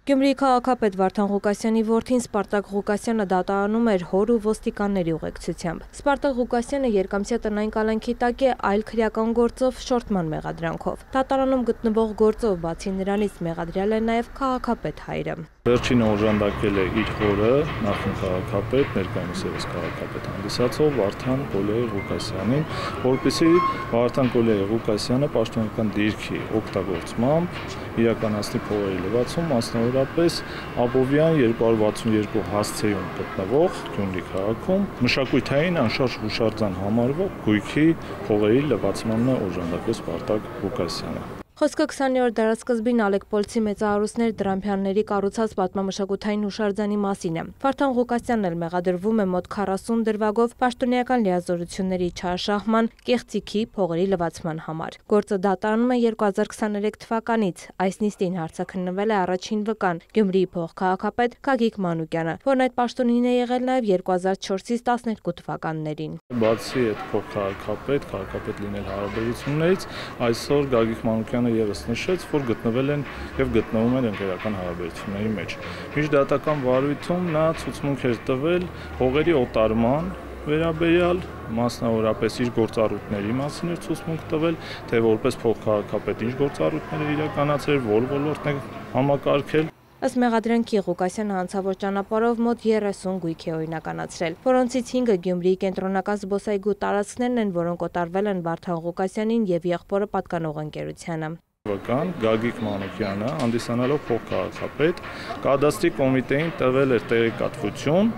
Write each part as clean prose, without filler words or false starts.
Գյումրիի քաղաքապետ Վարդան Ղուկասյանի որդին Սպարտակ Ղուկասյանը դատարանում էր հոր ու ոստիկանների ուղեկցությամբ։ Սպարտակ Ղուկասյանը երկամսյա տնային կալանքի տակ է այլ քրեական գործով շորթման մեղադրանքով։ Դատարանում գտնվող գործով բացի նրանից մեղադրյալ է նաև քաղաքապետ հայրը։ Վերջինը օժանդակել է իր հորը, նախին քաղաքապետ, ներկայումս ևս քաղաքապետ հանդիսացող Վարդան Կոլեի Ղուկասյանին, որպեսզի Վարդան Կոլեի Ղուկասյանը պաշտոնական դիրքի օգտագործմամբ իրականացնի փողերի լվացում, մասնավորապես Աբովյան 262 հասցեում գտնվող Գյումրի քաղաքում մշակութային անշարժ հուշարձան համարվող գույքի փողերի լվացմանն է օժանդակել Սպարտակ Ղուկասյանը։ Խոսքը 20-րդ դարաշրջանի Ալեկ Պոլսի մեծահարուստներ Դրամփյանների կառուցած պատմամշակութային հուշարձանի մասին է։ Վարդան Ղուկասյանն էլ մեղադրվում է մոտ 40 դրվագով պաշտոնեական լիազորությունների չարաշահման, կեղծիքի, փողերի լվացման համար։ Գործը դատարանում է 2023 թվականից։ Այս նիստին հարցաքննվել է առաջին վկան Գյումրիի փոխքաղաքապետ Գագիկ Մանուկյանը, որն այդ պաշտոնին է եղել նաև 2004-ից 12 թվականներին։ Բացի այդ փոխքաղաքապետ, քաղաքապետ լինել հարաբերություններից, այսօր Գագիկ Մանուկյանը ևս նշեց, որ գտնվել են եւ գտնվում են ընկերական հարաբերությունների մեջ։ Միջդատական վարույթում նա ցուցմունք էր տվել հողերի օտարման վերաբերյալ, մասնավորապես իր գործառույթների մասին էր ցուցմունք տվել, թե որպես փոխքաղաքապետ ինչ գործառույթներ է իրականացրել, որ ոլորտն է համակարգել։ Ըստ մեղադրանքի Ղուկասյանը հանցավոր ճանապարհով մոտ 30 գույք է օրինականացրել, որոնցից 5-ը Գյումրիի կենտրոնական զբոսայգու տարածքներն են, որոնք օտարվել են Վարդան Ղուկասյանին եւ եղբորը պատկանող ընկերությանը։ Վկան Գագիկ Մանուկյանը, հանդիսանալով փոխքաղաքապետ, կադաստրի կոմիտեին տվել էր տեղեկատվություն,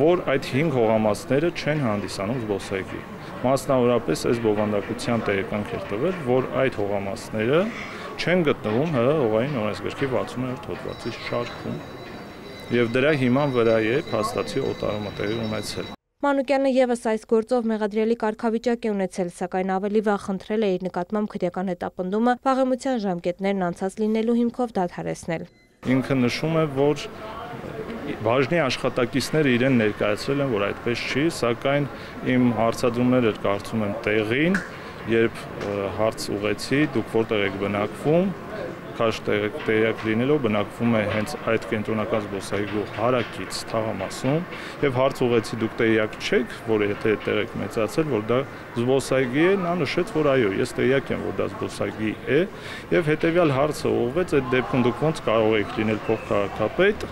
որ այդ 5 հողամասները չեն հանդիսանում զբոսայգի։ Մասնավորապես այս բովանդակության տեղեկանք էր տվել, որ այդ հողամասները չեն գտնվում ՀՀ հողային օրենսգրքի 60-րդ հոդվածի շարքում եւ դրա հիման վրա է փաստացի օտարումը տեղի ունեցել։ Մանուկյանը ևս այս գործով մեղադրյալի կարգավիճակ է ունեցել, սակայն ավելի վաղ խնդրել է իր նկատմամբ քրեական հետապնդումը վաղեմության ժամկետներն անցած լինելու հիմքով դադարեցնել։ Ինքը նշում է, որ բաժնի աշխատակիցները իրեն ներկայացրել են, որ այդպես չի, սակայն իմ հարցադրումները կարծում եմ տեղին, երբ հարց ուղեցի, դուք որտեղ եք բնակվում, քաշ տեղյակ լինելով բնակվում է հենց այդ կենտրոնական զբոսայգու հարակից թաղամասում եւ հարց ուղեցի դուք տեղյակ չեք, որ եթե տեղ եք մեծացել, որ դա զբոսայգի է, նա նշեց, որ այո, ես տեղյակ եմ, որ դա զբոսայգի է եւ հետեւյալ հարցը ուղղվեց այդ դեպքում դուք ոնց կարող եք լինել փոխքաղաքապետ,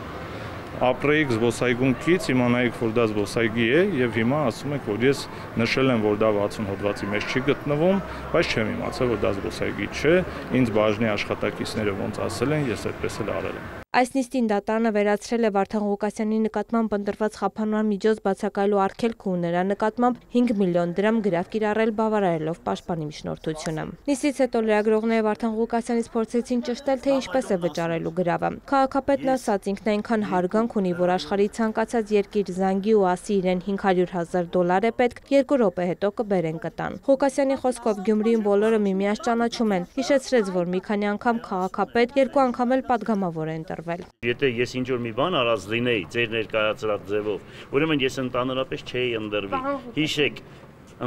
ապրեիք զբոսայգուն կից, իմանայիք, որ դա զբոսայգի է եւ հիմա ասում եք, որ ես նշել եմ, որ դա 60 հոդվածի մեջ չի գտնվում, բայց չեմ իմացել, որ դա զբոսայգի չէ, ինձ բաժնի աշխատակիցները ոնց ասել են, ես այդպես էլ արել եմ։ Այս նիստին դատարանը վերացրել է Վարդան Ղուկասյանի նկատմամբ ընտրված խափանման միջոց բացակայելու արգելքը ու նրա նկատմամբ 5 միլիոն դրամ գրավ կիրառել բավարարելով պաշտպանի միջնորդությունը։ Նիստից հետո լրագրողները Վարդան Ղուկասյանից փորձեցին ճշտել, թե ինչպես է վճարելու գրավը։ Քաղաքապետն ասաց, ինքն այնքան հարգանք ունի, որ աշխարհի ցանկացած երկիր զանգի ու ասի իրեն $500,000 է պետք, 2 րոպե հետո կբերեն կտան։ Ղուկասյանի խոսքով Գյումրիում բոլորը միմյանց ճանաչում են, հիշեցրեց, որ մի քանի անգամ քաղաքապետ, 2 անգամ էլ падգամավոր է ընտրվել։ Եթե ես ինչ-որ մի բան արած լինեի ձեր ներկայացրած ձևով, ուրեմն ես ընդհանրապես չէի ընդրվի։ Հիշեք,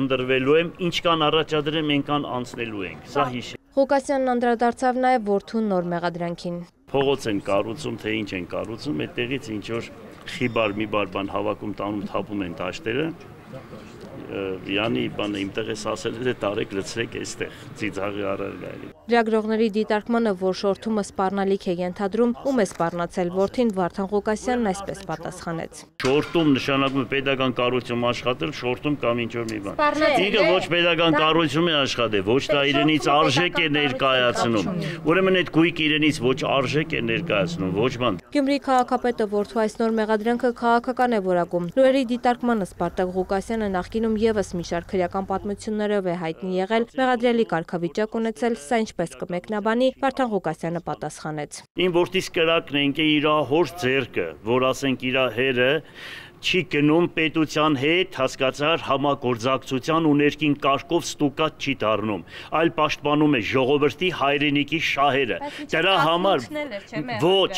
ընդրվելու եմ, ինչ կան առաջադրեմ, այնքան անցնելու ենք։ Սա հիշեք։ Ղուկասյանն անդրադարձավ նաև որդու նոր մեղադրանքին։ Փողոց են կառուցում, թե ինչ են կառուցում, այդտեղից ինչ որ խիբար մի բան հավաքում տանում թափում են դաշտերը։ Յանի բանը իմտեղ ես ասել է տարեք լցրեք այստեղ ծիծաղի առարգայլի։ Լրագրողների դիտարկմանը, որ շորթումը սպառնալիք է ենթադրում, ում է սպառնացել որդին, Վարդան Ղուկասյանն այսպես պատասխանեց։ Շորթում նշանակում է պետական կառույցում աշխատել, շորթում կամ ինչ-որ մի բան։ Ինքը ոչ պետական կառույցում է աշխատել, ոչ դա իրենից արժեք է ներկայացնում։ Ուրեմն այդ գույքը իրենից ոչ արժեք է ներկայացնում, ոչ բան։ Գյումրիի քաղաքապետը որդու այս նոր մեղադրանքը քաղաքական է որակում։ Լուրերի դիտարկմանը Սպարտակ Ղուկասյանը նախկինում ևս մի շարք քրեական պատմություններով է հայտնի եղել, մեղադրյալի կարգավիճակ ունեցել, սա ինչպես կմեկնաբանի, Վարդան Ղուկասյանը պատասխանեց։ Իմ որդիս կրակն է, ինքը իր հոր ձեռքը, որ ասենք իր հերը չի գնում պետության հետ հասկացար համագործակցության ու ներքին կարգով ստուկատ չի դառնում, այլ պաշտպանում է ժողովրդի հայրենիքի շահերը։ Դրա համար ոչ,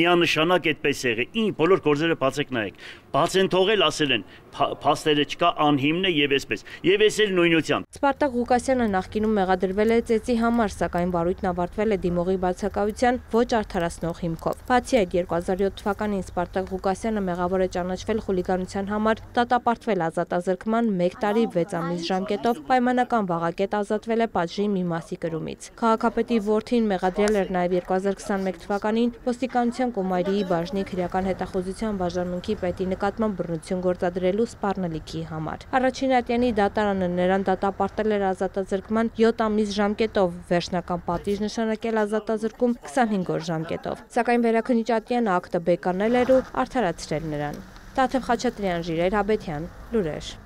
միանշանակ այդպես եղել։ Բոլոր գործերը բացեք նայեք։ Բաց են թողել, ասել են, փաստերը չկա, անհիմն է եւ այսպես։ Եվ էս էլ նույնությամբ։ Սպարտակ Ղուկասյանը նախկինում մեղադրվել է ծեծի համար, սակայն վարույթն ավարտվել է դիմողի բացակայության ոչ արդարացնող հիմքով։ Բացի այդ 2007 թվականին Սպարտակ Ղուկասյանը մեղավոր է ճանաչվել խուլիգանության համար, դատապարտվել ազատազրկման 1 տարի 6 ամիս ժամկետով, պայմանական վաղակետ ազատվել է պատժի մի մասի կրումից։ Քաղաքապետի որդին մեղադրել էր նաև 2021 թվականին ոստիկանության Կոմայրիի բաժնի քրեական հետախուզության բաժանմունքի պետի նկատմամբ բռնություն գործադրելու սպառնալիքի համար։ Առաջին ատյանի դատարանը նրան դատապարտել էր ազատազրկման 7 ամիս ժամկետով, վերջնական պատիժ նշանակել ազատազրկում 25 օր ժամկետով։ Սակայն վերաքննիչ ատյանը ակտը բեկանել էր ու արդարացրել նրան։ Տաթև Խաչատրյան, Ժիրայր Հաբետյան, լուրեր։